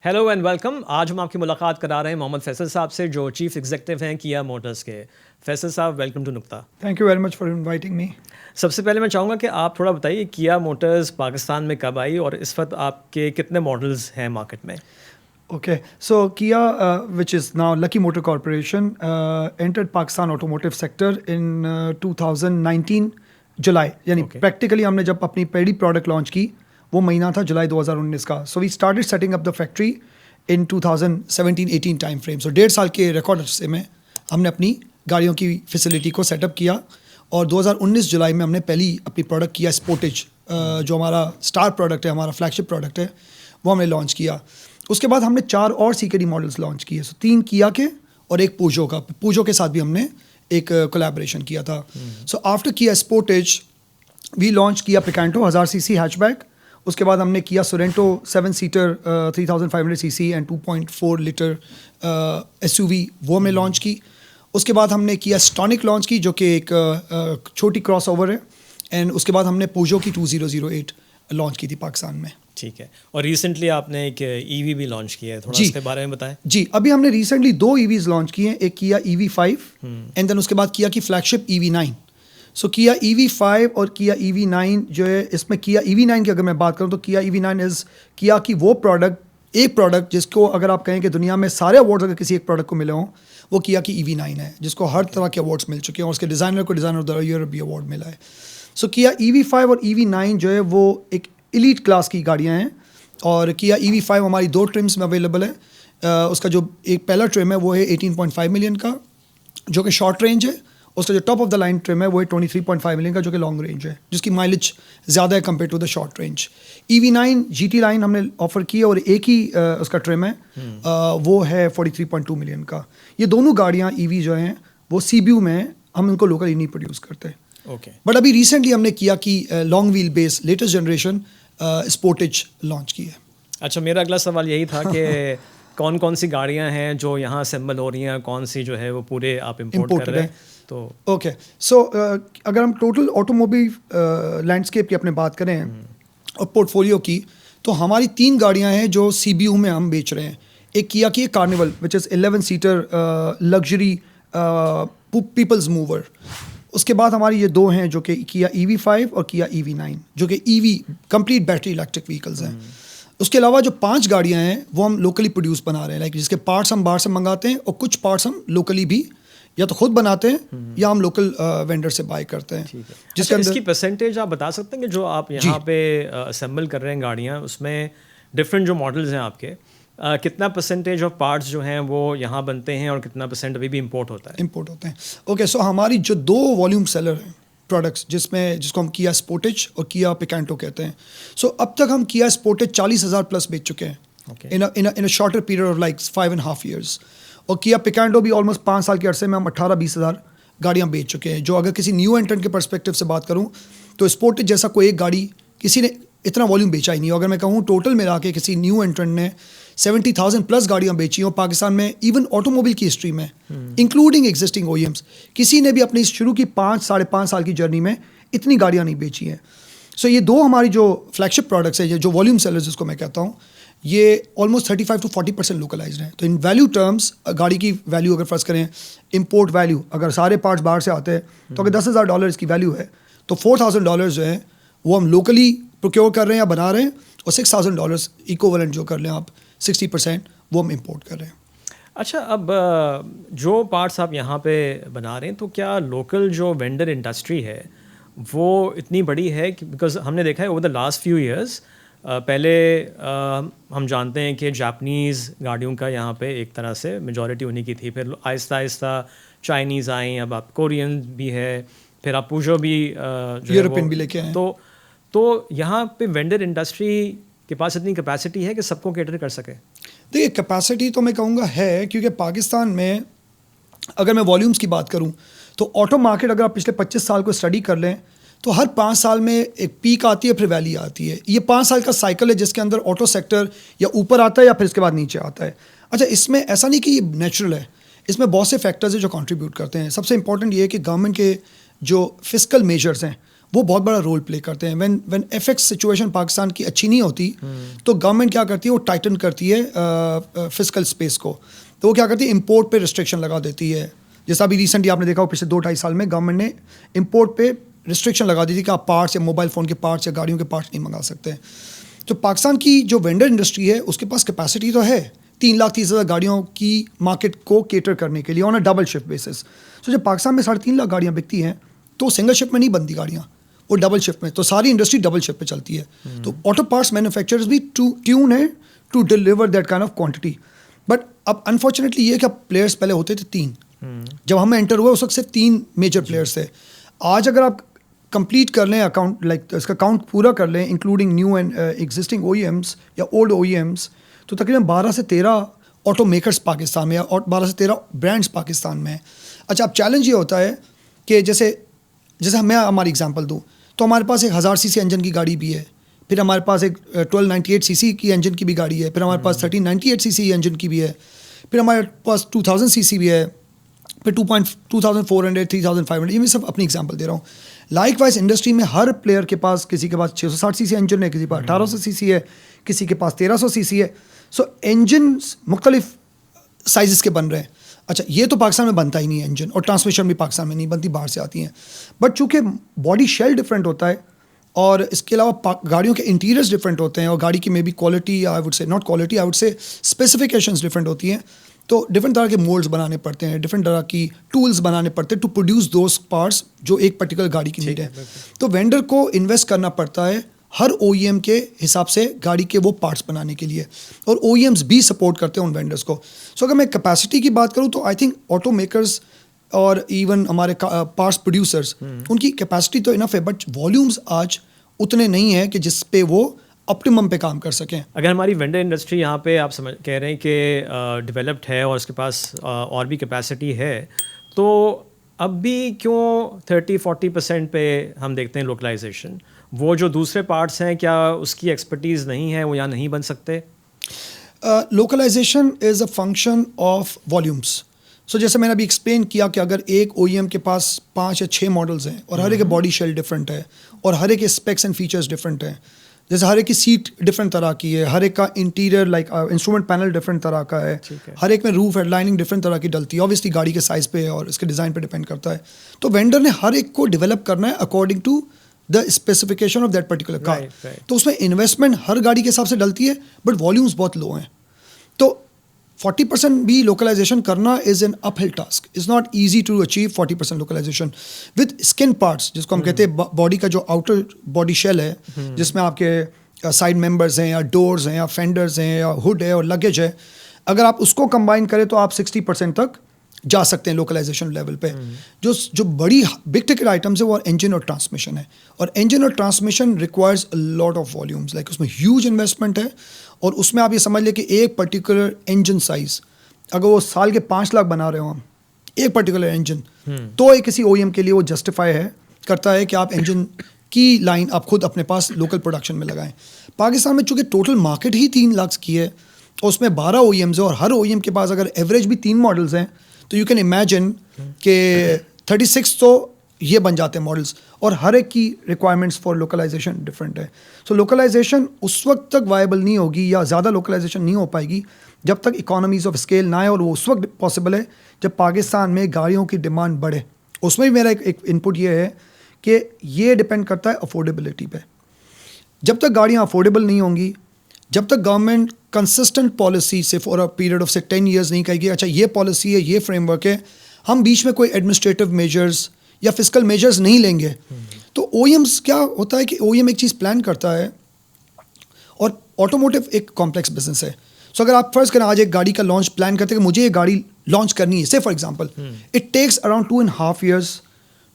Hello and welcome. آج ہم آپ کی ملاقات کرا رہے ہیں محمد فیصل صاحب سے جو چیف ایگزیکٹو ہیں کیا موٹرز کے. Faisal Sahab welcome to Nukta. Thank you very much for inviting me. سب سے پہلے میں چاہوں گا کہ آپ تھوڑا بتائیے کیا موٹرز پاکستان میں کب آئی اور اس وقت آپ کے کتنے ماڈلز ہیں مارکیٹ میں. Okay, so Kia, which is now Lucky Motor Corporation, entered Pakistan automotive sector in 2019 July. یعنی پریکٹیکلی ہم نے جب اپنی پہلی پروڈکٹ لانچ کی وہ مہینہ تھا جولائی 2019 کا. So we started setting up the factory in 2017-18 time frame. So 1.5 سال کے ریکارڈ عرصے میں ہم نے اپنی گاڑیوں کی فیسلٹی کو سیٹ اپ کیا اور 2019 جولائی میں ہم نے پہلی اپنی پروڈکٹ کیا اسپورٹیج, جو ہمارا اسٹار پروڈکٹ ہے, ہمارا فلیگ شپ پروڈکٹ ہے, وہ ہم نے لانچ کیا. اس کے بعد ہم نے 4 اور CKD ماڈلس لانچ کیے. سو 3 کیا کے اور ایک پوجو کا. پوجو کے ساتھ بھی ہم نے ایک کولیبریشن کیا تھا. سو آفٹر کیا اسپورٹیج وی لانچ کیا پکانٹو 1000 cc ہیچ بیک. اس کے بعد ہم نے کیا Sorento 7 seater 3500 cc and 2.4 litre SUV, وہ ہم نے لانچ کی. اس کے بعد ہم نے کیا اسٹونک لانچ کی جو کہ ایک چھوٹی کراس اوور ہے. اینڈ اس کے بعد ہم نے پوجو کی 2008 لانچ کی تھی پاکستان میں. ٹھیک ہے. اور ریسنٹلی آپ نے ایک EV بھی لانچ کیا ہے, تھوڑا اس کے بارے میں بتائیں. جی, ابھی ہم نے ریسنٹلی 2 EVs لانچ کیے ہیں. ایک کیا EV5 اینڈ دین اس کے بعد کیا کی فلیگ شپ EV9. سو کیا EV5 اور کیا EV9 جو ہے, اس میں کیا EV9 کی اگر میں بات کروں تو کیا EV9 از کیا کی وہ ایک پروڈکٹ جس کو اگر آپ کہیں کہ دنیا میں سارے ایوارڈز اگر کسی ایک پروڈکٹ کو ملے ہوں وہ کیا کی EV9 ہے, جس کو ہر طرح کے ایوارڈس مل چکے ہیں اور اس کے ڈیزائنر کو ڈیزائنر آف دا ایئر بھی ایوارڈ ملا ہے. سو کیا EV5 اور EV9 جو ہے وہ ایک ایلیٹ کلاس کی گاڑیاں ہیں. اور کیا EV5 ہماری 2 ٹرمس میں اویلیبل ہے. اس کا جو ایک پہلا ٹرم ہے وہ ہے 18.5 ملین کا جو کہ شارٹ رینج ہے. اس کا جو top of the line term ہے وہ ہے 23.5 ملین کا جو کہ لانگ رینج ہے, جس کی مائلیج زیادہ ہے compare to the short range. EV9 GT line ہم نے آفر کی ہے اور ایک ہی اس کا ٹرم ہے, وہ ہے 43.2 ملین کا. یہ دونوں گاڑیاں EV جو ہیں وہ CBU میں ہم ان کو لوکلی نہیں پروڈیوس کرتے. بٹ ابھی ریسنٹلی ہم نے کیا کی لانگ ویل بیس لیٹسٹ جنریشن اسپورٹیج لانچ کی ہے. اچھا, میرا اگلا سوال یہی تھا کہ کون کون سی گاڑیاں ہیں جو یہاں اسمبل ہو رہی ہیں, کون سی جو ہے وہ پورے آپ امپورٹ کر رہے ہیں. تو اوکے, سو اگر ہم ٹوٹل آٹوموبائل لینڈسکیپ کی اپنے بات کریں اور پورٹ فولیو کی, تو ہماری 3 گاڑیاں ہیں جو CBU میں ہم بیچ رہے ہیں. ایک کیا کی کارنیول وچ از 11 سیٹر لگژری پیپلز موور. اس کے بعد ہماری یہ 2 ہیں جو کہ کیا EV5 اور کیا EV9 جو کہ EV complete battery electric vehicles ہیں. اس کے علاوہ جو 5 گاڑیاں ہیں وہ ہم لوکلی پروڈیوس بنا رہے ہیں, لائک جس کے پارٹس ہم باہر سے منگاتے ہیں اور کچھ پارٹس ہم لوکلی بھی یا تو خود بناتے ہیں یا ہم لوکل وینڈر سے بائی کرتے ہیں. جس کے اس کی پرسنٹیج آپ بتا سکتے ہیں کہ جو آپ یہاں پہ اسمبل کر رہے ہیں گاڑیاں, اس میں ڈفرینٹ جو ماڈلز ہیں آپ کے, کتنا پرسنٹیج آف پارٹس جو ہیں وہ یہاں بنتے ہیں اور کتنا پرسنٹ ابھی بھی امپورٹ ہوتا ہے؟ امپورٹ ہوتے ہیں. اوکے, سو ہماری جو 2 والیوم سیلر ہیں پروڈکٹس جس کو ہم کیا اسپورٹیج اور کیا پکانٹو کہتے ہیں. سو اب تک ہم کیا اسپورٹیج 40,000 پلس بیچ چکے ہیں in a shorter period of like 5.5 years. اور کیا پکانٹو بھی آلموسٹ 5 سال کے عرصے میں ہم 18-20 ہزار گاڑیاں بیچ چکے ہیں. جو اگر کسی نیو انٹرنٹ کے پرسپیکٹو سے بات کروں تو اسپورٹیج جیسا کوئی ایک گاڑی کسی نے اتنا والیوم بیچا ہی نہیں. اگر میں کہوں ٹوٹل ملا کے کسی نیو انٹرنٹ نے 70,000 پلس گاڑیاں بیچی ہیں پاکستان میں, ایون آٹوموبائل کی ہسٹری میں انکلوڈنگ ایگزسٹنگ OEMs, کسی نے بھی اپنی شروع کی 5-5.5 سال کی جرنی میں اتنی گاڑیاں نہیں بیچی ہیں. سو یہ 2 ہماری جو فلیگ شپ پروڈکٹس ہیں, جو والیوم سیلرز جس کو میں کہتا ہوں, یہ آلموسٹ 35-40% لوکلائزڈ ہیں. تو ان ویلیو ٹرمز گاڑی کی ویلیو اگر فرض کریں امپورٹ ویلیو, اگر سارے پارٹس باہر سے آتے ہیں تو اگر $10,000 کی ویلیو ہے تو $4,000 جو ہے وہ ہم لوکلی پروکیور کر رہے ہیں یا بنا رہے ہیں, اور $6,000 ایکوولنٹ جو کر لیں آپ 60% وہ ہم امپورٹ کر رہے ہیں. اچھا, اب جو پارٹس آپ یہاں پہ بنا رہے ہیں تو کیا لوکل جو وینڈر انڈسٹری ہے وہ اتنی بڑی ہے؟ بیکاز ہم نے دیکھا ہے over the last few years, پہلے ہم جانتے ہیں کہ جاپنیز گاڑیوں کا یہاں پہ ایک طرح سے میجورٹی انہیں کی تھی, پھر آہستہ آہستہ چائنیز آئیں, اب آپ کورین بھی ہے, پھر آپ پوجو بھی یورپین بھی لے کے آئیں. تو یہاں پہ وینڈر انڈسٹری کے پاس اتنی کیپیسٹی ہے کہ سب کو کیٹر کر سکے؟ دیکھیے, کیپیسٹی تو میں کہوں گا ہے, کیونکہ پاکستان میں اگر میں والیومس کی بات کروں تو آٹو مارکیٹ اگر آپ پچھلے 25 سال کو اسٹڈی کر لیں تو ہر 5 سال میں ایک پیک آتی ہے, پھر ویلی آتی ہے. یہ 5 سال کا سائیکل ہے جس کے اندر آٹو سیکٹر یا اوپر آتا ہے یا پھر اس کے بعد نیچے آتا ہے. اچھا, اس میں ایسا نہیں کہ یہ نیچرل ہے, اس میں بہت سے فیکٹرز ہیں جو کنٹریبیوٹ کرتے ہیں. سب سے امپورٹنٹ یہ ہے کہ گورنمنٹ کے جو فسکل میجرز ہیں وہ بہت بڑا رول پلے کرتے ہیں. When F X situation Pakistan کی اچھی نہیں ہوتی تو گورنمنٹ کیا کرتی ہے, وہ ٹائٹن کرتی ہے فسکل اسپیس کو. تو وہ کیا کرتی ہے, امپورٹ پہ ریسٹرکشن لگا دیتی ہے. جیسا ابھی ریسنٹلی آپ نے دیکھا ہو پچھلے 2-2.5 سال میں گورنمنٹ نے امپورٹ پہ ریسٹرکشن لگا دی تھی کہ آپ پارٹس یا موبائل فون کے پارٹس یا گاڑیوں کے پارٹس نہیں منگا سکتے. تو پاکستان کی جو وینڈر انڈسٹری ہے اس کے پاس کیپیسٹی تو ہے 3,30,000 گاڑیوں کی مارکیٹ کو کیٹر کرنے کے لیے آن اے ڈبل شفٹ بیسس. سو جب پاکستان میں 3.5 لاکھ گاڑیاں بکتی ہیں تو سنگل شفٹ میں نہیں بنتی گاڑیاں, وہ ڈبل شفٹ میں. تو ساری انڈسٹری ڈبل شفٹ پہ چلتی ہے. تو آٹو پارٹس مینوفیکچررز بھی ٹیون ہے to deliver that kind of quantity. But اب انفارچونیٹلی یہ کہ اب پلیئرس پہلے ہوتے تھے 3, جب ہم انٹر ہوئے اس وقت صرف 3 میجر پلیئرس تھے. آج اگر آپ کمپلیٹ کر لیں اکاؤنٹ لائک اس کا کاؤنٹ پورا کر لیں including new and existing O E Ms یا اولڈ او ای ایمس, تو تقریباً 12 سے 13 آٹو میکرس پاکستان میں اور 12 سے 13 برانڈس پاکستان میں. اچھا, اب چیلنج یہ ہوتا ہے کہ جیسے میں ہماری اگزامپل دوں تو ہمارے پاس ایک 1000 cc انجن کی گاڑی بھی ہے, پھر ہمارے پاس ایک 1298 cc کی انجن کی بھی گاڑی ہے, پھر ہمارے پاس 1398 cc انجن کی بھی ہے, پھر ہمارے پاس 2000 cc بھی ہے, پھر 2400 3500. یہ میں سب اپنی اگزامپل دے رہا ہوں. لائک وائز انڈسٹری میں ہر پلیئر کے پاس کسی کے پاس 660 cc انجن ہے, کسی کے پاس 1800 cc ہے, کسی کے پاس 1300 cc ہے. سو انجنس مختلف سائزز کے بن رہے ہیں. اچھا, یہ تو پاکستان میں بنتا ہی نہیں ہے انجن, اور ٹرانسمیشن بھی پاکستان میں نہیں بنتی, باہر سے آتی ہیں. بٹ چونکہ باڈی شیل ڈفرینٹ ہوتا ہے اور اس کے علاوہ گاڑیوں کے انٹیریئرز ڈفرینٹ ہوتے ہیں اور گاڑی کی میں بھی کوالٹی آئی وڈ سے ناٹ کوالٹی آئی وڈ سے اسپیسیفکیشنز ڈفرینٹ ہوتی ہیں, تو ڈفرینٹ طرح کے مولڈز بنانے پڑتے ہیں, ڈفرینٹ طرح کی ٹولس بنانے پڑتے ہیں ٹو پروڈیوس دوز پارٹس جو ایک پرٹیکولر گاڑی کی نیڈ ہے. تو وینڈر کو انویسٹ کرنا پڑتا ہے ہر او ای ایم کے حساب سے گاڑی کے وہ پارٹس بنانے کے لیے, اور او ای ایمس بھی سپورٹ کرتے ہیں ان وینڈرس کو. سو اگر میں کیپیسٹی کی بات کروں تو آئی تھنک آٹو میکرز اور ایون ہمارے پارٹس پروڈیوسرز ان کی کیپیسٹی تو انف ہے, بٹ والیومز آج اتنے نہیں ہیں کہ جس پہ وہ اپٹیمم پہ کام کر سکیں. اگر ہماری وینڈر انڈسٹری یہاں پہ آپ کہہ رہے ہیں کہ ڈیولپڈ ہے اور اس کے پاس اور بھی کیپیسٹی ہے, تو اب بھی کیوں 30-40% پہ ہم دیکھتے ہیں لوکلائزیشن؟ وہ جو دوسرے پارٹس ہیں کیا اس کی ایکسپرٹیز نہیں ہے, وہ یہاں نہیں بن سکتے؟ Localisation is a function of volumes. So جیسے میں نے ابھی ایکسپلین کیا کہ اگر ایک او ای ایم کے پاس 5 یا 6 ماڈلز ہیں اور ہر ایک باڈی شیل ڈفرینٹ ہے اور ہر ایک کے اسپیکس اینڈ فیچرز ڈفرینٹ ہیں, جیسے ہر ایک کی سیٹ ڈفرینٹ طرح کی ہے, ہر ایک کا interior like instrument panel different طرح کا ہے, ہر ایک میں روف ہیڈ لائننگ ڈفرینٹ طرح کی ڈلتی ہے, اوبیسلی گاڑی کے سائز پہ اور اس کے ڈیزائن پہ ڈپینڈ کرتا ہے. تو وینڈر نے ہر ایک کو ڈیولپ کرنا ہے according to the specification of that particular car. تو اس میں انویسٹمنٹ ہر گاڑی کے حساب سے ڈلتی ہے, بٹ والیومس بہت لو ہیں. تو 40% بھی لوکلائزیشن کرنا از an uphill task. Is not easy to achieve 40% localisation with skin parts, جس کو ہم کہتے ہیں باڈی کا جو آؤٹر باڈی شیل ہے, جس میں آپ کے سائڈ ممبرز ہیں یا ڈورز ہیں یا فینڈرز ہیں یا ہوڈ ہے اور لگیج ہے. اگر آپ اس کو کمبائن کریں تو آپ 60% تک جا سکتے ہیں لوکلائزیشن لیول پہ. جو بڑی بگ ٹکٹ آئٹمس ہے وہ انجن اور ٹرانسمیشن ہے, اور انجن اور transmission requires lot of volumes, like اس میں ہیوج انویسٹمنٹ ہے. اور اس میں آپ یہ سمجھ لیں کہ ایک پرٹیکولر انجن سائز اگر وہ سال کے 5 لاکھ بنا رہے ہوں ہم ایک پرٹیکولر انجن, تو ایک کسی او ای ایم کے لیے وہ جسٹیفائی کرتا ہے کہ آپ انجن کی لائن آپ خود اپنے پاس لوکل پروڈکشن میں لگائیں. پاکستان میں چونکہ ٹوٹل مارکیٹ ہی 3 لاکھ کی ہے اور اس میں 12 او ای ایمز ہیں, اور ہر او ای ایم کے پاس اگر ایوریج بھی 3 ماڈلز ہیں تو یو کین امیجن کہ 36 تو یہ بن جاتے ہیں ماڈلس, اور ہر ایک کی ریکوائرمنٹس فار لوکلائزیشن ڈفرینٹ ہے. سو لوکلائزیشن اس وقت تک وائبل نہیں ہوگی یا زیادہ لوکلائزیشن نہیں ہو پائے گی جب تک اکانومیز آف اسکیل نہ آئے, اور وہ اس وقت پاسبل ہے جب پاکستان میں گاڑیوں کی ڈیمانڈ بڑھے. اس میں بھی میرا ایک انپٹ یہ ہے کہ یہ ڈپینڈ کرتا ہے افورڈیبلٹی پہ. جب تک گاڑیاں افورڈیبل نہیں ہوں گی, جب تک گورنمنٹ کنسسٹنٹ پالیسی سے فور اے پیریڈ آف سے 10 ایئرز نہیں کہے گی اچھا یہ پالیسی ہے, یہ فریم ورک ہے, ہم بیچ میں کوئی ایڈمنسٹریٹو میجرز یا فسکل میجرز نہیں لیں گے, تو او ای ایمس کیا ہوتا ہے کہ او ای ایم ایک چیز پلان کرتا ہے, اور آٹوموٹیو ایک کمپلیکس بزنس ہے. سو اگر آپ فرض کریں آج ایک گاڑی کا لانچ پلان کرتے ہیں کہ مجھے یہ گاڑی لانچ کرنی ہے, say for example it takes around 2.5 years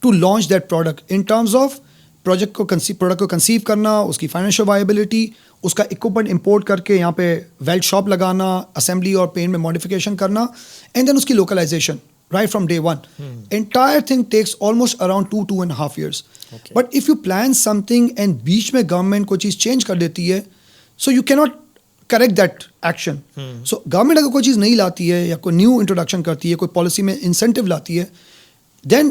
to launch that product in terms of product کو کنسیو کرنا, اس کی فائنینشیل وائبلٹی, اس کا اکوپمنٹ امپورٹ کر کے یہاں پہ ویلڈ شاپ لگانا, اسمبلی اور پینٹ میں ماڈیفیکیشن کرنا, اینڈ دین اس کی localisation right from day one. Entire thing takes almost around 2.5 years. Okay. But if you plan something and بیچ میں گورنمنٹ کوئی چیز چینج کر دیتی ہے, so you cannot correct that action. So government اگر کوئی چیز نہیں لاتی ہے یا کوئی نیو انٹروڈکشن کرتی ہے, کوئی پالیسی میں انسینٹیو لاتی ہے, then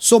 So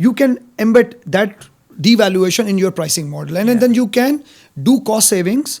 you can embed that devaluation in your pricing model, and then you can do cost savings,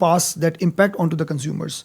pass that impact on to the consumers.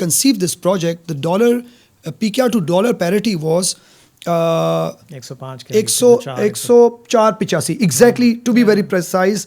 conceived this project, the dollar PKR to dollar parity was 104.85 exactly, to be very precise,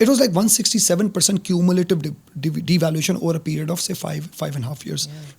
It was like 167% cumulative devaluation over a period of say 5.5 years,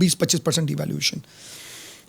20-25% devaluation.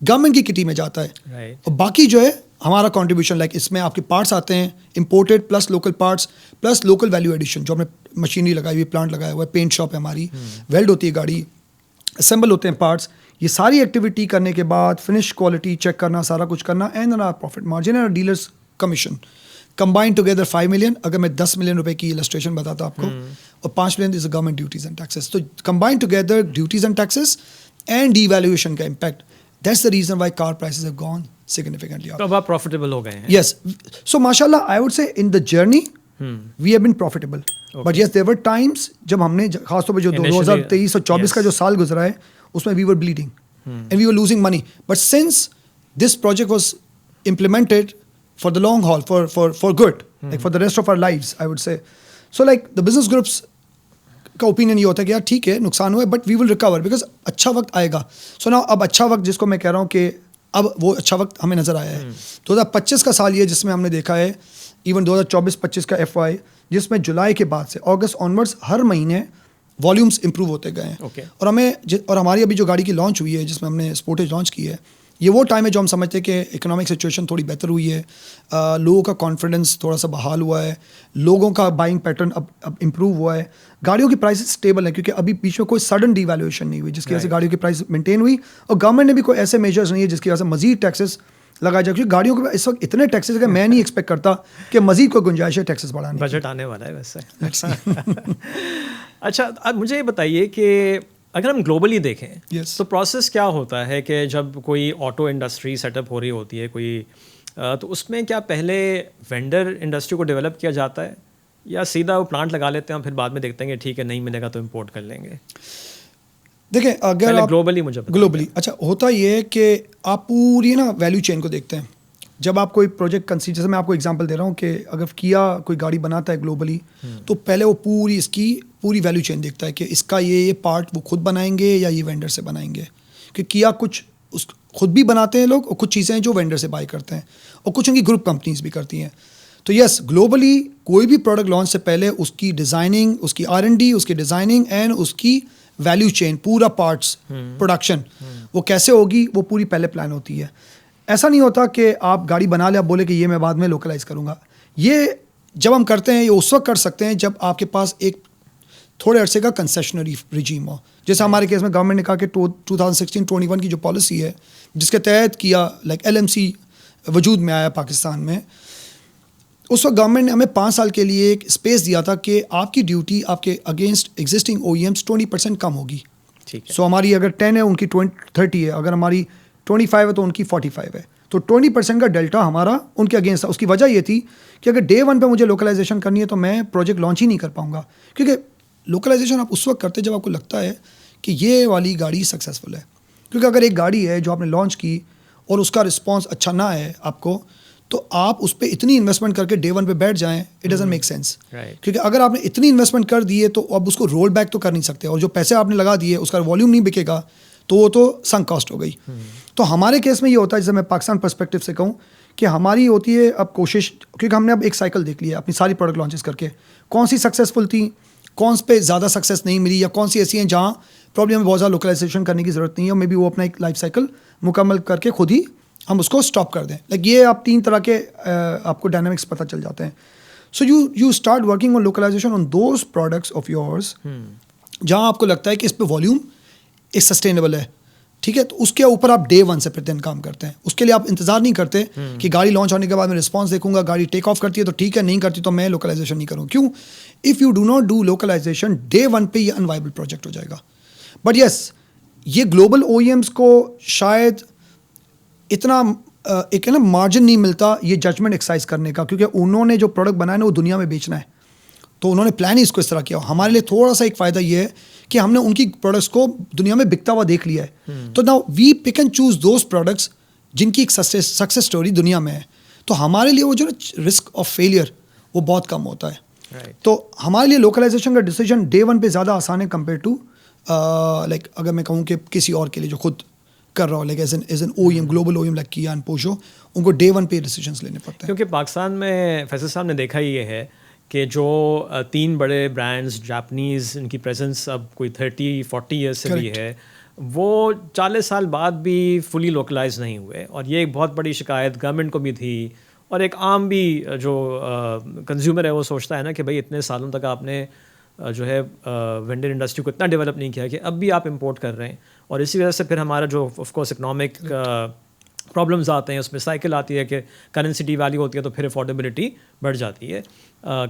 Government کی کٹی میں جاتا ہے, اور باقی جو ہے ہمارا کنٹریبیوشن لائک اس میں آپ کے پارٹس آتے ہیں imported plus local parts plus local value addition, جو ہم نے مشینری لگائی ہوئی, پلانٹ لگایا ہوا ہے, پینٹ شاپ ہے ہماری, ویلڈ ہوتی ہے گاڑی, اسمبل ہوتے ہیں پارٹس. یہ ساری ایکٹیویٹی کرنے کے بعد فنش کوالٹی چیک کرنا, سارا کچھ کرنا, and our profit margin and dealers commission combine together 5 million. اگر میں 10 ملین روپے کی السٹریشن بتاتا آپ کو, اور 5 million is government duties and taxes, تو combine together duties and taxes and devaluation کا impact, that's the reason why car prices have gone significantly up. اب آپ پروفیٹیبل ہو گئے ہیں. Yes. So mashallah I would say in the journey we have been profitable. But yes there were times جب ہم نے خاص طور پہ جو 2023 اور 24 کا جو سال گزرا ہے اس میں we were bleeding and we were losing money. But since this project was implemented for the long haul, for good, like for the rest of our lives I would say. So like the business groups کا opinion یہ ہوتا ہے کہ یار ٹھیک ہے نقصان ہوا ہے but we will recover because اچھا وقت آئے گا. سو نا اب اچھا وقت جس کو میں کہہ رہا ہوں کہ اب وہ اچھا وقت ہمیں نظر آیا ہے. 2025 کا سال یہ جس میں ہم نے دیکھا ہے, ایون 2024-25 کا FY, جس میں جولائی کے بعد سے اگست آنورڈس ہر مہینے والیومس امپروو ہوتے گئے ہیں. اور ہمیں اور ہماری ابھی جو گاڑی کی لانچ ہوئی ہے جس میں ہم نے اسپورٹیج لانچ کی ہے, یہ وہ ٹائم ہے جو ہم سمجھتے ہیں کہ اکنامک سچویشن تھوڑی بہتر ہوئی ہے, لوگوں کا کانفیڈنس تھوڑا سا بحال ہوا ہے, لوگوں کا بائنگ پیٹرن اب امپروو ہوا ہے, گاڑیوں کی پرائسز اسٹیبل ہیں کیونکہ ابھی پیچھے کوئی سڈن ڈی ویلیویشن نہیں ہوئی جس کی وجہ سے گاڑیوں کی پرائس مینٹین ہوئی, اور گورنمنٹ نے بھی کوئی ایسے میجرز نہیں ہے جس کی وجہ سے مزید ٹیکسز لگایا جائے, کیونکہ گاڑیوں کے اس وقت اتنے ٹیکسز کہ میں نہیں ایکسپیکٹ کرتا کہ مزید کوئی گنجائش ہے ٹیکسز بڑھانے. بجٹ آنے والا ہے ویسے. اچھا اب مجھے یہ بتائیے کہ اگر ہم گلوبلی دیکھیں تو پروسیس کیا ہوتا ہے کہ جب کوئی آٹو انڈسٹری سیٹ اپ ہو رہی ہوتی ہے کوئی, تو اس میں کیا پہلے وینڈر انڈسٹری کو ڈیولپ کیا جاتا ہے یا سیدھا وہ پلانٹ لگا لیتے ہیں پھر بعد میں دیکھتے ہیں کہ ٹھیک ہے نہیں ملے گا تو امپورٹ کر لیں گے؟ دیکھیں اگر گلوبلی اچھا ہوتا یہ ہے کہ آپ پوری نا ویلیو چین کو دیکھتے ہیں. جب آپ کوئی پروجیکٹ کنسیڈر, جیسے میں آپ کو ایگزامپل دے رہا ہوں کہ اگر کیا کوئی گاڑی بناتا ہے گلوبلی تو پہلے وہ پوری اس کی پوری ویلیو چین دیکھتا ہے کہ اس کا یہ پارٹ وہ خود بنائیں گے یا یہ وینڈر سے بنائیں گے, کہ کیا کچھ اس خود بھی بناتے ہیں لوگ اور کچھ چیزیں جو وینڈر سے بائی کرتے ہیں, اور کچھ ان کی گروپ کمپنیز بھی کرتی ہیں. تو یس گلوبلی کوئی بھی پروڈکٹ لانچ سے پہلے اس کی ڈیزائننگ, اس کی R&D, اس کی ڈیزائننگ اینڈ اس کی ویلیو چین, پورا پارٹس پروڈکشن وہ کیسے ہوگی وہ پوری پہلے پلان ہوتی ہے. ایسا نہیں ہوتا کہ آپ گاڑی بنا لیں, آپ بولے کہ یہ میں بعد میں لوکلائز کروں گا. یہ جب ہم کرتے ہیں یہ اس وقت کر سکتے ہیں جب آپ کے پاس ایک تھوڑے عرصے کا کنسیشنری رجیم ہو, جیسے ہمارے کیس میں گورنمنٹ نے کہا کہ 2016-21 کی جو پالیسی ہے جس کے تحت کیا لائک LMC وجود میں آیا پاکستان میں, اس وقت گورنمنٹ نے ہمیں 5 سال کے لیے ایک اسپیس دیا تھا کہ آپ کی ڈیوٹی آپ کے اگینسٹ ایگزسٹنگ OEMs 20% کم ہوگی. سو ہماری اگر 10 ہے ان کی 30 ہے, اگر ہماری 25 ہے تو ان کی 45 ہے, تو 20% کا ڈیلٹا ہمارا ان کے اگینسٹ تھا. اس کی وجہ یہ تھی کہ اگر ڈے 1 پہ مجھے لوکلائزیشن کرنی ہے تو میں پروجیکٹ لانچ ہی نہیں کر پاؤں گا, کیونکہ لوکلائزیشن آپ اس وقت کرتے جب آپ کو لگتا ہے کہ یہ والی گاڑی سکسیزفل ہے. کیونکہ اگر ایک گاڑی ہے جو آپ نے لانچ کی اور اس کا رسپانس اچھا نہ ہے آپ کو, تو آپ اس پہ اتنی انویسٹمنٹ کر کے ڈے 1 پہ بیٹھ جائیں, اٹ ڈزنٹ میک سینس. کیونکہ اگر آپ نے اتنی انویسٹمنٹ کر دی ہے تو اب اس کو رول بیک تو کر نہیں سکتے, اور جو پیسے آپ نے لگا دیے اس کا والیوم نہیں بکے گا تو وہ تو سنک کاسٹ ہو گئی. تو ہمارے کیس میں یہ ہوتا ہے, جیسے میں پاکستان پرسپیکٹیو سے کہوں کہ ہماری ہوتی ہے اب کوشش, کیونکہ ہم نے اب ایک سائیکل دیکھ لیا اپنی ساری پروڈکٹ لانچز کر کے, کون سی سکسیزفل تھیں, کون پہ زیادہ سکسیس نہیں ملی, یا کون سی ایسی ہیں جہاں پرابلم بہت زیادہ لوکلائزیشن کرنے کی ضرورت نہیں ہے, اور مے بی وہ اپنا ایک لائف سائیکل مکمل کر کے خود ہی ہم اس کو اسٹاپ کر دیں. لائک یہ آپ 3 طرح کے آپ کو ڈائنامکس پتہ چل جاتے ہیں. So you start working on localisation on those products of yours جہاں آپ کو لگتا ہے کہ اس پہ والیوم ایک سسٹینیبل ہے, ٹھیک ہے, تو اس کے اوپر آپ ڈے 1 سے پھر دن کام کرتے ہیں. اس کے لیے آپ انتظار نہیں کرتے کہ گاڑی لانچ ہونے کے بعد میں رسپانس دیکھوں گا, گاڑی ٹیک آف کرتی ہے تو ٹھیک ہے, نہیں کرتی تو میں لوکلائزیشن نہیں کروں. کیوں؟ If you do not do localisation day 1 پہ یہ انوائبل پروجیکٹ ہو جائے گا. بٹ یس یہ گلوبل OEMs کو شاید اتنا ایک ہے نا مارجن نہیں ملتا یہ ججمنٹ ایکسرسائز کرنے کا, کیونکہ انہوں نے جو پروڈکٹ بنایا نا وہ دنیا میں بیچنا ہے, تو انہوں نے پلان ہی اس کو اس طرح کیا. ہمارے لیے تھوڑا سا ایک فائدہ یہ ہے کہ ہم نے ان کی پروڈکٹس کو دنیا میں بکتا ہوا دیکھ لیا ہے, تو now we pick and choose those products جن کی ایک سکسیس اسٹوری دنیا میں ہے. تو ہمارے لیے وہ جو نا رسک آف فیلئر وہ بہت کم ہوتا ہے. تو ہمارے لیے لوکلائزیشن کا ڈیسیجن ڈے 1 پہ زیادہ آسان ہے کمپیئر ٹو لائک اگر میں کہوں کہ کسی اور کے لیے جو خود کر رہا ہو, like as an OEM global OEM like کیا اینڈ پوشو, ان کو ڈے 1 پہ ڈیسیجنس لینے پڑتے ہیں. کیونکہ پاکستان میں فیصل صاحب نے دیکھا یہ ہے کہ جو 3 بڑے برانڈز جاپنیز ان کی پریزنس اب کوئی 30-40 ایئرس سے بھی ہے, وہ 40 سال بعد بھی فلی لوکلائز نہیں ہوئے, اور یہ ایک بہت بڑی شکایت گورنمنٹ کو بھی تھی, اور ایک عام بھی جو کنزیومر ہے وہ سوچتا ہے نا کہ بھائی اتنے سالوں تک آپ نے جو ہے وینڈر انڈسٹری کو اتنا ڈیولپ نہیں کیا کہ اب بھی آپ امپورٹ کر رہے ہیں, اور اسی وجہ سے پھر ہمارا جو آف کورس اکنامک پرابلمز آتے ہیں, اس میں سائیکل آتی ہے کہ کرنسی ڈی ویلیو ہوتی ہے تو پھر افورڈیبلٹی بڑھ جاتی ہے,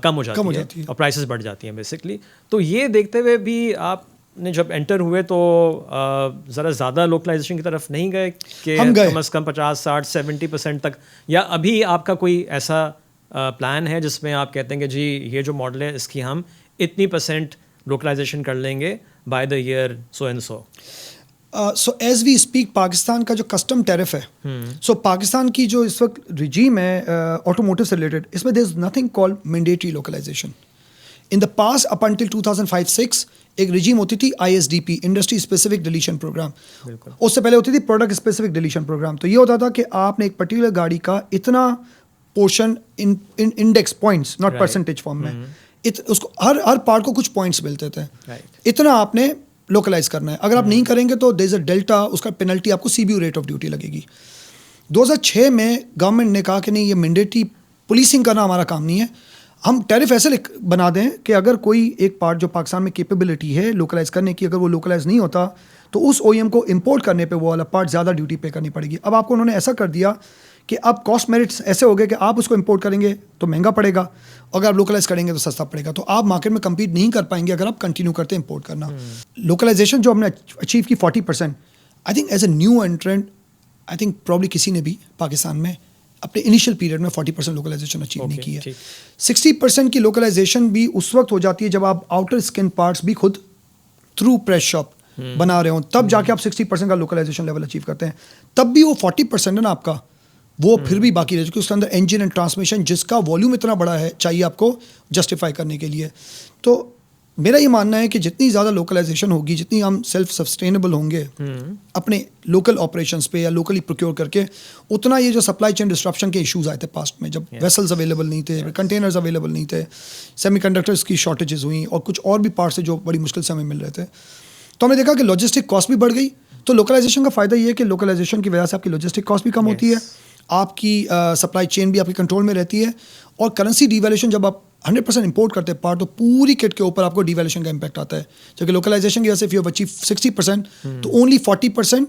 کم ہو جاتی ہے اور پرائسز بڑھ جاتی ہیں بیسکلی. تو یہ دیکھتے ہوئے بھی آپ نے جب انٹر ہوئے تو ذرا زیادہ لوکلائزیشن کی طرف نہیں گئے کہ کم از کم 50-60-70% تک, یا ابھی آپ کا کوئی ایسا پلان ہے جس میں آپ کہتے ہیں کہ جی یہ جو ماڈل ہے اس کی ہم اتنی % لوکلائزیشن کر لیں گے by the year so and so? So as we speak Pakistan کا جو کسٹم ٹیرف ہے, سو پاکستان کی جو اس وقت رجیم ہے آٹوموٹو سے ریلیٹڈ, اس میں there is nothing call mandatory localisation. In the past up until 2005-6 ایک رجیم ہوتی تھی ISDP, industry specific deletion programme. اس سے پہلے ہوتی تھی پروڈکٹ اسپیسیفک ڈیلیشن پروگرام. تو یہ ہوتا تھا کہ آپ نے ایک پرٹیکولر گاڑی کا اتنا portion index points, not percentage form میں, اس کو ہر پارٹ کو کچھ پوائنٹس ملتے تھے, اتنا آپ نے لوکلائز کرنا ہے. اگر آپ نہیں کریں گے تو دیر از اے ڈیلٹا, اس کا پینلٹی آپ کو CBU ریٹ آف ڈیوٹی لگے گی. 2006 میں گورنمنٹ نے کہا کہ نہیں, یہ مینڈیٹری پولیسنگ کرنا ہمارا کام نہیں ہے, ہم ٹیرف ایسے بنا دیں کہ اگر کوئی ایک پارٹ جو پاکستان میں کیپیبلٹی ہے لوکلائز کرنے کی, اگر وہ لوکلائز نہیں ہوتا تو اس OEM کو امپورٹ کرنے پہ وہ والا پارٹ زیادہ ڈیوٹی پے کرنی پڑے گی. اب آپ کو انہوں نے ایسا کر دیا کہ اب کاسٹ میرٹس ایسے ہو گئے کہ آپ اس کو امپورٹ کریں گے تو مہنگا پڑے گا, اگر آپ لوکلائز کریں گے تو سستا پڑے گا. تو آپ مارکیٹ میں کمپیٹ نہیں کر پائیں گے اگر آپ کنٹینیو کرتے ہیں امپورٹ کرنا. لوکلائزیشن جو ہم نے اچیو کی 40%, I think as a new internet, I think probably کسی نے بھی پاکستان میں اپنے انیشیل پیریڈ میں 40% لوکلائزیشن اچیو نہیں کی ہے. 60% کی لوکلائزیشن بھی اس وقت ہو جاتی ہے جب آپ آؤٹر اسکن پارٹس بھی خود تھرو پریس شاپ بنا رہے ہوں, تب جا کے آپ 60% کا لوکلائزیشن لیول اچیو کرتے ہیں. تب بھی وہ 40% ہے نا آپ کا, وہ پھر بھی باقی رہ چکے اس کے اندر انجن اینڈ ٹرانسمیشن, جس کا والیوم اتنا بڑا ہے چاہیے آپ کو جسٹیفائی کرنے کے لیے. تو میرا یہ ماننا ہے کہ جتنی زیادہ لوکلائزیشن ہوگی, جتنی ہم سیلف سسٹینیبل ہوں گے اپنے لوکل آپریشنس پہ یا لوکلی پروکیور کر کے, اتنا یہ جو سپلائی چین ڈسٹرپشن کے ایشوز آئے تھے پاسٹ میں, جب ویسلز اویلیبل نہیں تھے, کنٹینرز اویلیبل نہیں تھے, سیمی کنڈکٹرز کی شارٹیجز ہوئیں, اور کچھ اور بھی پارٹس جو بڑی مشکل سے ہمیں مل رہے تھے, تو ہم نے دیکھا کہ لاجسٹک کاسٹ بھی بڑھ گئی. تو لوکلائزیشن کا فائدہ یہ ہے کہ لوکلائزیشن کی وجہ سے آپ کی لاجسٹک کاسٹ بھی کم ہوتی ہے, آپ کی سپلائی چین بھی آپ کے کنٹرول میں رہتی ہے, اور کرنسی ڈی ویلیوشن جب آپ 100% امپورٹ کرتے ہیں پارٹ, تو پوری کٹ کے اوپر آپ کو ڈی ویلیوشن کا امپیکٹ آتا ہے. جبکہ لوکلائزیشن کی وجہ سے اف یو ہیو اچیو 60% تو اونلی 40%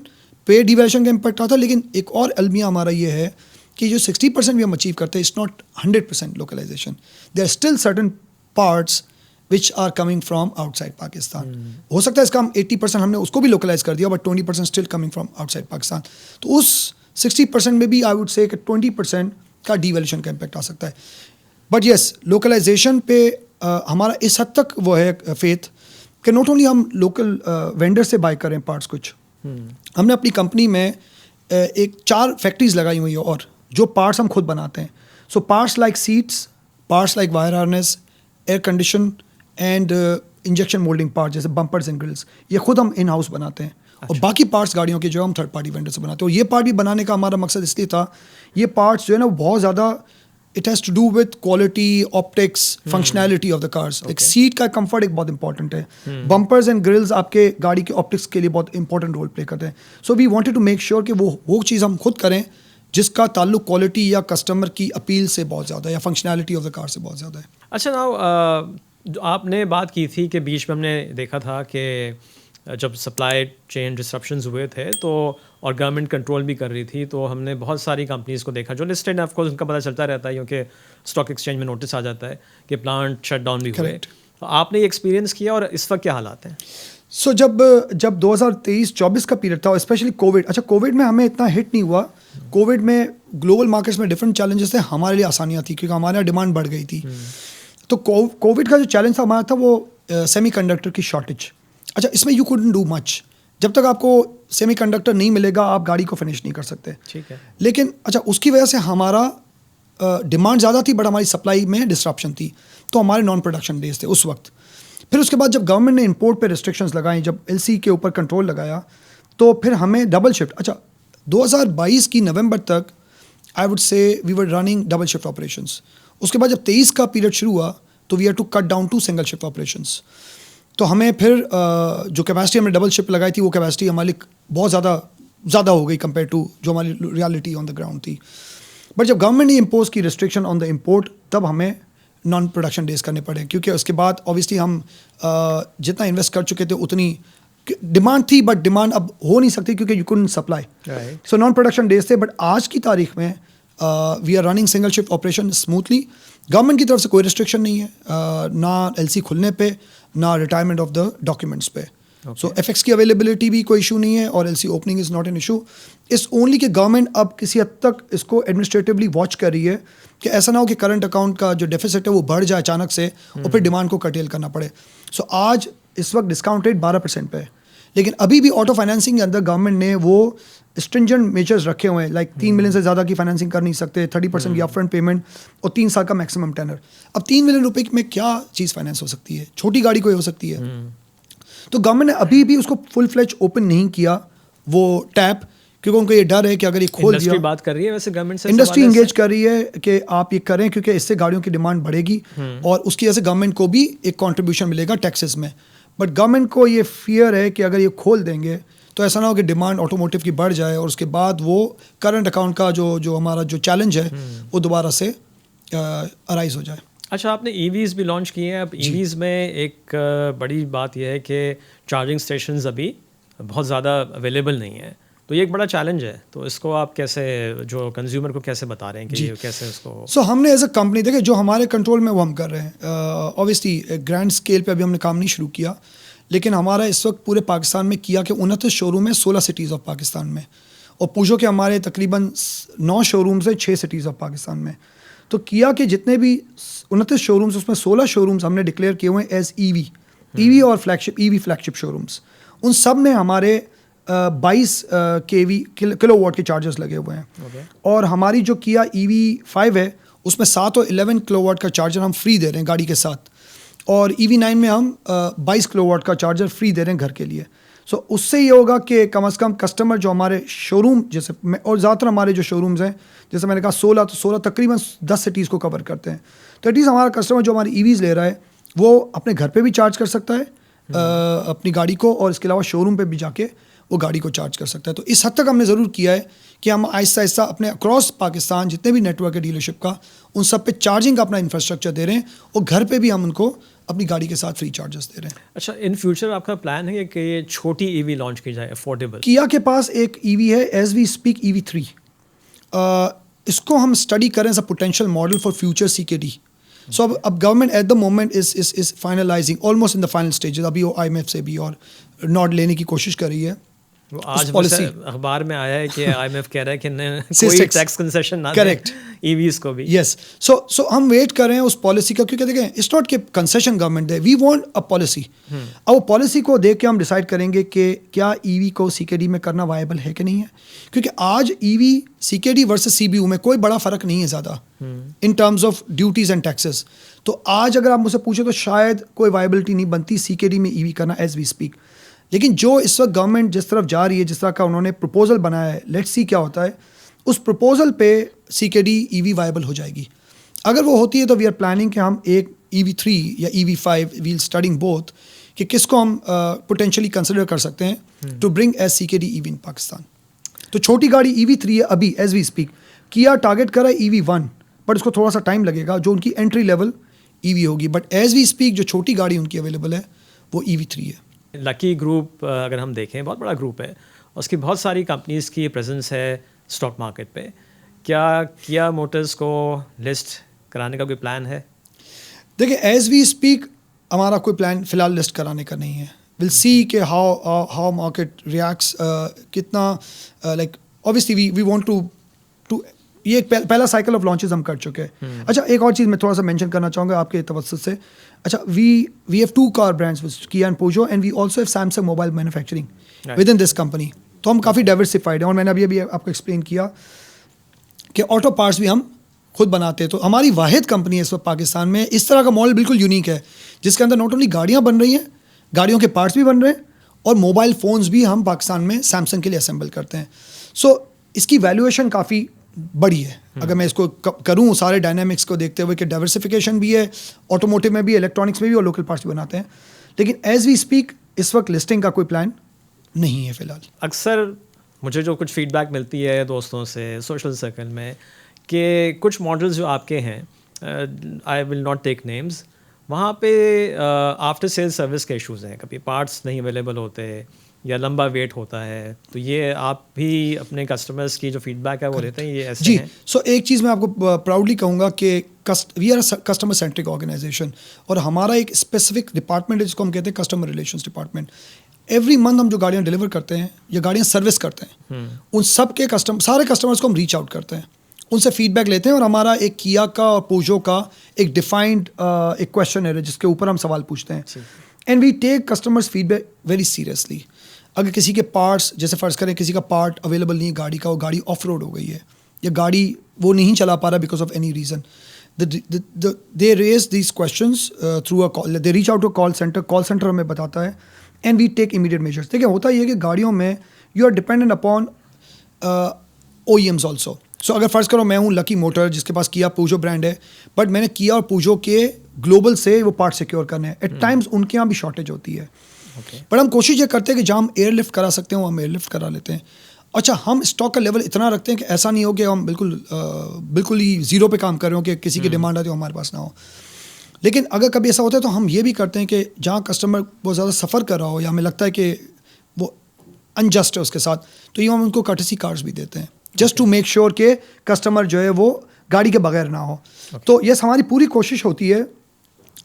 پہ ڈی ویلیوشن کا امپیکٹ آتا ہے. لیکن ایک اور المیہ ہمارا یہ ہے کہ جو 60% بھی ہم اچیو کرتے ہیں, it's not 100% localisation. There are still certain parts which are coming from outside Pakistan. ہو سکتا ہے اس کا ہم 80% ہم نے اس کو بھی لوکلائز کر دیا, but 20% still coming from outside Pakistan. تو اس 60% میں بھی آئی ووڈ سے کہ 20% کا ڈی ویلیوشن کا امپیکٹ آ سکتا ہے. بٹ یس, لوکلائزیشن پہ ہمارا اس حد تک وہ ہے فیتھ کہ ناٹ اونلی ہم لوکل وینڈر سے بائی کریں پارٹس. کچھ ہم نے اپنی کمپنی میں ایک 4 فیکٹریز لگائی ہوئی ہیں, اور جو پارٹس ہم خود بناتے ہیں. So parts like seats, parts like wire harness, air condition and injection moulding part جیسے بمپرز اینڈ گرلس, یہ خود ہم ان ہاؤس بناتے ہیں. اور باقی پارٹس گاڑیوں کے جو ہم تھرڈ پارٹی وینڈر سے بناتے ہیں. اور یہ پارٹ بھی بنانے کا ہمارا مقصد اس لیے تھا, یہ پارٹس جو ہے نا بہت زیادہ it has to do with quality, optics, functionality of the cars. ایک سیٹ کا کمفرٹ ایک بہت امپورٹنٹ ہے. بمپرز اینڈ گرلز آپ کے گاڑی کے آپٹکس کے لیے بہت امپورٹنٹ رول پلے کرتے ہیں. So we wanted to make sure کہ وہ چیز ہم خود کریں جس کا تعلق کوالٹی یا کسٹمر کی اپیل سے بہت زیادہ ہے, یا فنکشنالٹی آف دا کار سے بہت زیادہ ہے. اچھا, ناؤ آپ نے بات کی تھی کہ بیچ میں ہم نے دیکھا تھا کہ جب سپلائی چین ڈسرپشنز ہوئے تھے تو, اور گورنمنٹ کنٹرول بھی کر رہی تھی, تو ہم نے بہت ساری کمپنیز کو دیکھا جو لسٹڈ ہیں, آف کورس ان کا پتہ چلتا رہتا ہے کیونکہ اسٹاک ایکسچینج میں نوٹس آ جاتا ہے کہ پلانٹ شٹ ڈاؤن بھی ہوئے. تو آپ نے یہ ایکسپیرینس کیا, اور اس وقت کیا حالات ہیں؟ سو جب 2023-24 کا پیریڈ تھا, اسپیشلی کووڈ, اچھا کووڈ میں ہمیں اتنا ہٹ نہیں ہوا. کووڈ میں گلوبل مارکیٹس میں ڈفرینٹ چیلنجز تھے, ہمارے لیے آسانیاں تھیں کیونکہ ہمارے یہاں ڈیمانڈ بڑھ گئی تھی. تو کووڈ کا جو چیلنج تھا ہمارا تھا وہ سیمی کنڈکٹر کی شارٹیج. اچھا, اس میں یو کوڈنٹ ڈو مچ, جب تک آپ کو سیمی کنڈکٹر نہیں ملے گا آپ گاڑی کو فنش نہیں کر سکتے. ٹھیک ہے. لیکن اچھا اس کی وجہ سے ہمارا ڈیمانڈ زیادہ تھی, بٹ ہماری سپلائی میں ڈسٹرپشن تھی, تو ہمارے نان پروڈکشن ڈیز تھے اس وقت. پھر اس کے بعد جب گورنمنٹ نے امپورٹ پہ ریسٹرکشنز لگائیں, جب LC کے اوپر کنٹرول لگایا, تو پھر ہمیں ڈبل شفٹ. اچھا 2022 کی نومبر تک I would say we were running double shift operations. اس کے بعد جب 23 کا پیریڈ شروع ہوا تو we had to cut down to single shift operations. تو ہمیں پھر جو کیپیسٹی ہم نے ڈبل شپ لگائی تھی وہ کیپیسٹی ہماری بہت زیادہ ہو گئی کمپیئر ٹو جو ہماری ریالٹی آن دا گراؤنڈ تھی. بٹ جب گورنمنٹ نے امپوز کی ریسٹرکشن آن دا امپورٹ تب ہمیں نان پروڈکشن ڈیز کرنے پڑے, کیونکہ اس کے بعد اوبیسلی ہم جتنا انویسٹ کر چکے تھے اتنی ڈیمانڈ تھی, بٹ ڈیمانڈ اب ہو نہیں سکتی کیونکہ you couldn't supply. So non production days تھے. بٹ آج کی تاریخ میں we are running single shift operation smoothly. Government کی طرف سے کوئی ریسٹرکشن نہیں ہے, نہ ایل سی کھلنے پہ نہ ریٹائرمنٹ آف دا ڈاکیومنٹس پہ. سو ایف ایکس کی اویلیبلٹی بھی کوئی ایشو نہیں ہے اور L C opening is not an issue. اس اونلی کہ گورنمنٹ اب کسی حد تک اس کو ایڈمنسٹریٹولی واچ کر رہی ہے کہ ایسا نہ ہو کہ کرنٹ اکاؤنٹ کا جو ڈیفیسٹ ہے وہ بڑھ جائے اچانک سے اور پھر ڈیمانڈ کو کٹیل کرنا پڑے. سو آج اس وقت ڈسکاؤنٹ ریٹ 12% پہ ہے, لیکن ابھی بھی آٹو فائنینسنگ کے اندر گورنمنٹ نے وہ اسٹرنجنٹ میجرز رکھے ہوئے ہیں, لائک 3 ملین سے زیادہ کی فائنینسنگ کر نہیں سکتے, 30% کی اپ فرنٹ پیمنٹ اور 3 سال کا میکسیمم ٹینر. اب 3 ملین روپے میں کیا چیز فائنینس ہو سکتی ہے؟ چھوٹی گاڑی کوئی ہو سکتی ہے. تو گورنمنٹ نے ابھی بھی اس کو فل فلیج اوپن نہیں کیا وہ ٹیپ, کیونکہ ان کو یہ ڈر ہے کہ اگر یہ کھول دیا, بات کر رہی ہے ویسے گورنمنٹ سے, انڈسٹری انگیج کر رہی ہے کہ آپ یہ کریں کیونکہ اس سے گاڑیوں کی ڈیمانڈ بڑھے گی اور اس کی وجہ سے گورنمنٹ کو بھی ایک کنٹریبیوشن ملے گا ٹیکسز میں. بٹ گورنمنٹ کو یہ فیئر ہے کہ اگر یہ کھول دیں گے تو ایسا نہ ہو کہ ڈیمانڈ آٹوموٹیو کی بڑھ جائے اور اس کے بعد وہ کرنٹ اکاؤنٹ کا جو ہمارا جو چیلنج ہے وہ دوبارہ سے ارائز ہو جائے. اچھا, آپ نے ای ویز بھی لانچ کیے ہیں. اب ای ویز میں ایک بڑی بات یہ ہے کہ چارجنگ اسٹیشنز ابھی بہت زیادہ اویلیبل نہیں ہیں, تو یہ ایک بڑا چیلنج ہے. تو اس کو آپ کیسے جو کنزیومر کو کیسے بتا رہے ہیں کہ کیسے اس کو؟ سو ہم نے ایز اے کمپنی دیکھیں جو ہمارے کنٹرول میں وہ ہم کر رہے ہیں. اوبیسلی گرینڈ اسکیل پہ ابھی ہم نے کام نہیں شروع کیا, لیکن ہمارا اس وقت پورے پاکستان میں کیا کہ 29 شو روم ہے 16 سٹیز آف پاکستان میں, اور پوچھو کہ ہمارے تقریباً 9 شو رومز ہیں 6 سٹیز آف پاکستان میں. تو کیا کہ جتنے بھی 29 شو رومز اس میں 16 شو رومز ہم نے ڈکلیئر کیے ہوئے ہیں ایز ای وی اور فلیگ شپ شو رومز. ان سب میں ہمارے 22 کلو واٹ کے چارجرز لگے ہوئے ہیں, اور ہماری جو کیا EV5 ہے اس میں 7 اور 11 کلو واٹ کا چارجر ہم فری دے رہے ہیں گاڑی کے ساتھ, اور EV9 میں ہم 22 کلو واٹ کا چارجر فری دے رہے ہیں گھر کے لیے. سو اس سے یہ ہوگا کہ کم از کم کسٹمر جو ہمارے شو روم جیسے اور زیادہ تر ہمارے جو شو رومز ہیں جیسے میں نے کہا 16 تقریباً 10 سٹیز کو کور کرتے ہیں, تو ایٹ لیسٹ ہمارا کسٹمر جو ہماری EVs لے رہا ہے وہ اپنے گھر پہ بھی چارج کر سکتا ہے اپنی گاڑی کو, اور اس کے علاوہ شو روم پہ بھی جا کے وہ گاڑی کو چارج کر سکتا ہے. تو اس حد تک ہم نے ضرور کیا ہے کہ ہم آہستہ آہستہ اپنے اکراس پاکستان جتنے بھی نیٹ ورک ہے ڈیلرشپ کا ان سب پہ چارجنگ کا اپنا انفراسٹرکچر دے رہے ہیں, اور گھر پہ بھی ہم ان کو اپنی گاڑی کے ساتھ فری چارجز دے رہے ہیں. اچھا, ان فیوچر آپ کا پلان ہے کہ یہ چھوٹی ای وی لانچ کی جائے افورڈیبل؟ کیا کے پاس ایک ای وی ہے ایز وی اسپیک EV3, اس کو ہم اسٹڈی کریں as a potential model for future CKD. So اب government at the moment is finalising almost in the final stages. ابھی وہ IMF سے بھی اور نوٹ لینے کی کوشش کر رہی ہے. آج اخبار میں آیا ہے کہ IMF کہہ رہا ہے کہ کوئی ٹیکس کنسیشن نہ دیں ای ویز کو بھی. یس, سو ہم ویٹ کر رہے ہیں اس پالیسی کا, کیونکہ دیکھیں اٹس ناٹ کہ کنسیشن گورنمنٹ دے, وی وانٹ اے پالیسی. اب وہ پالیسی کو دیکھ کے ہم ڈیسائڈ کریں گے کہ کیا ای وی کو CKD میں کرنا وائبل ہے کہ نہیں ہے, کیونکہ آج ای وی CKD ورسز CBU میں کوئی بڑا فرق نہیں ہے زیادہ ان terms of duties and taxes. تو آج اگر آپ مجھ سے پوچھیں تو شاید کوئی وائبلٹی نہیں بنتی CKD میں ای وی کرنا ایز وی اسپیک. لیکن جو اس وقت گورنمنٹ جس طرف جا رہی ہے, جس طرح کا انہوں نے پروپوزل بنایا ہے, لیٹس سی کیا ہوتا ہے. اس پروپوزل پہ CKD EV وائبل ہو جائے گی. اگر وہ ہوتی ہے تو وی آر پلاننگ کہ ہم ایک EV3 یا EV5 ویل اسٹڈنگ بوتھ کہ کس کو ہم پوٹینشلی کنسیڈر کر سکتے ہیں to bring as CKD EV in Pakistan. تو چھوٹی گاڑی EV3 ہے ابھی ایز وی اسپیک. کیا ٹارگیٹ کرا ہے EV1, بٹ اس کو تھوڑا سا ٹائم لگے گا جو ان کی انٹری لیول EV ہوگی. بٹ ایز وی اسپیک جو چھوٹی گاڑی ان کی اویلیبل ہے وہ EV3 ہے. لکی گروپ اگر ہم دیکھیں بہت بڑا گروپ ہے, اس کی بہت ساری کمپنیز کی پریزنس ہے اسٹاک مارکیٹ پہ. کیا موٹرز کو لسٹ کرانے کا کوئی پلان ہے؟ دیکھیں ایز وی اسپیک ہمارا کوئی پلان فی الحال لسٹ کرانے کا نہیں ہے. ول سی کہ ہاؤ مارکیٹ ریئیکٹس, کتنا like obviously we want to یہ ایک پہلا سائیکل آف لانچز ہم کر چکے ہیں. اچھا, ایک اور چیز میں تھوڑا سا مینشن کرنا چاہوں گا آپ کے توسط سے. اچھا, we have 2 car brands Kia and Peugeot, and we also have Samsung mobile manufacturing with in this company. تو ہم کافی ڈائیورسفائڈ ہیں, اور میں نے ابھی آپ کو ایکسپلین کیا کہ آٹو پارٹس بھی ہم خود بناتے ہیں. تو ہماری واحد کمپنی ہے اس وقت پاکستان میں. اس طرح کا ماڈل بالکل یونیک ہے جس کے اندر ناٹ اونلی گاڑیاں بن رہی ہیں, گاڑیوں کے پارٹس بھی بن رہے ہیں, اور موبائل فونز بھی ہم پاکستان میں سیمسنگ کے لیے اسمبل کرتے ہیں. سو اس کی ویلیویشن کافی بڑی ہے اگر میں اس کو کروں سارے ڈائنامکس کو دیکھتے ہوئے کہ ڈائیورسفیکیشن بھی ہے, آٹوموٹیو میں بھی, الیکٹرانکس میں بھی, اور لوکل پارٹس بھی بناتے ہیں. لیکن ایز وی اسپیک اس وقت لسٹنگ کا کوئی پلان نہیں ہے فی الحال. اکثر مجھے جو کچھ فیڈ بیک ملتی ہے دوستوں سے سوشل سرکل میں کہ کچھ ماڈلز جو آپ کے ہیں, آئی ول ناٹ ٹیک نیمز, وہاں پہ آفٹر سیل سروس کے ایشوز ہیں, کبھی پارٹس نہیں اویلیبل ہوتے یا لمبا ویٹ ہوتا ہے. تو یہ آپ بھی اپنے کسٹمرز کی جو فیڈ بیک ہے وہ لیتے ہیں, یہ ایسے جی. ہیں؟ سو ایک چیز میں آپ کو پراؤڈلی کہوں گا کہ we are customer centric organisation, اور ہمارا ایک اسپیسیفک ڈپارٹمنٹ ہے جس کو ہم کہتے ہیں customer relations department. Every month ہم جو گاڑیاں ڈلیور کرتے ہیں یا گاڑیاں سروس کرتے ہیں, ان سب کے سارے کسٹمرس کو ہم ریچ آؤٹ کرتے ہیں, ان سے فیڈ بیک لیتے ہیں, اور ہمارا ایک کیا کا اور پوجو کا ایک ڈیفائنڈ ایک کویشچن ہے جس کے اوپر ہم سوال پوچھتے ہیں. And we take customers feedback very seriously. اگر کسی کے پارٹس, جیسے فرض کریں کسی کا پارٹ اویلیبل نہیں ہے گاڑی کا, وہ گاڑی آف روڈ ہو گئی ہے یا گاڑی وہ نہیں چلا پا رہا because of any reason, they raise these questions through a call, they reach out to call centre ہمیں بتاتا ہے, and we take immediate measures. دیکھیں ہوتا یہ ہے کہ گاڑیوں میں you are dependent upon O E Ms also. So اگر فرض کرو میں ہوں لکی موٹر جس کے پاس کیا پوجو برانڈ ہے, بٹ میں نے کیا اور پوجو کے گلوبل سے وہ پارٹ سیکیور کرنے ہیں, ایٹ ٹائمز ان کے یہاں بھی شارٹیج ہوتی ہے. بٹ ہم کوشش یہ کرتے ہیں کہ جہاں ہم ایئر لفٹ کرا سکتے ہیں وہ ہم ایئر لفٹ کرا لیتے ہیں. اچھا, ہم اسٹاک کا لیول اتنا رکھتے ہیں کہ ایسا نہیں ہو کہ ہم بالکل ہی زیرو پہ کام کر رہے ہوں کہ کسی کی ڈیمانڈ آتی ہے ہمارے پاس نہ ہو. لیکن اگر کبھی ایسا ہوتا ہے تو ہم یہ بھی کرتے ہیں کہ جہاں کسٹمر بہت زیادہ سفر کر رہا ہو یا ہمیں لگتا ہے کہ وہ انجسٹ ہے اس کے ساتھ, تو یہ ہم ان کو کٹسی کارڈز بھی دیتے ہیں جسٹ ٹو میک شیور کہ کسٹمر جو ہے وہ گاڑی کے بغیر نہ ہو. تو یس, ہماری پوری کوشش ہوتی ہے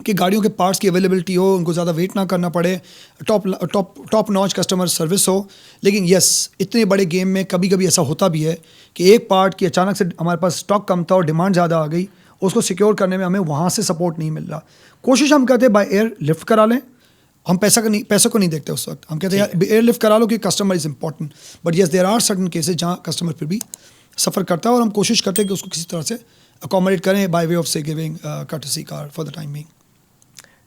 کہ گاڑیوں کے پارٹس کی اویلیبلٹی ہو, ان کو زیادہ ویٹ نہ کرنا پڑے, ٹاپ ناچ کسٹمر سروس ہو. لیکن یس, اتنے بڑے گیم میں کبھی کبھی ایسا ہوتا بھی ہے کہ ایک پارٹ کی اچانک سے ہمارے پاس اسٹاک کم تھا اور ڈیمانڈ زیادہ آ گئی, اس کو سیکیور کرنے میں ہمیں وہاں سے سپورٹ نہیں مل رہا. کوشش ہم کرتے ہیں بائی ایئر لفٹ کرا لیں, ہم پیسے کو نہیں دیکھتے اس وقت, ہم کہتے ہیں ایئر لفٹ کرا لو کہ customer is important. But yes, there are certain cases جہاں کسٹمر پھر بھی سفر کرتا ہے, اور ہم کوشش کرتے ہیں کہ اس کو کسی طرح سے اکوموڈیٹ کریں بائی وے آف سے giving courtesy car for the time being.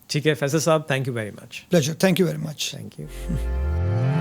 ٹھیک ہے Faisal sahab, thank you very much. Pleasure, thank you very much. Thank you.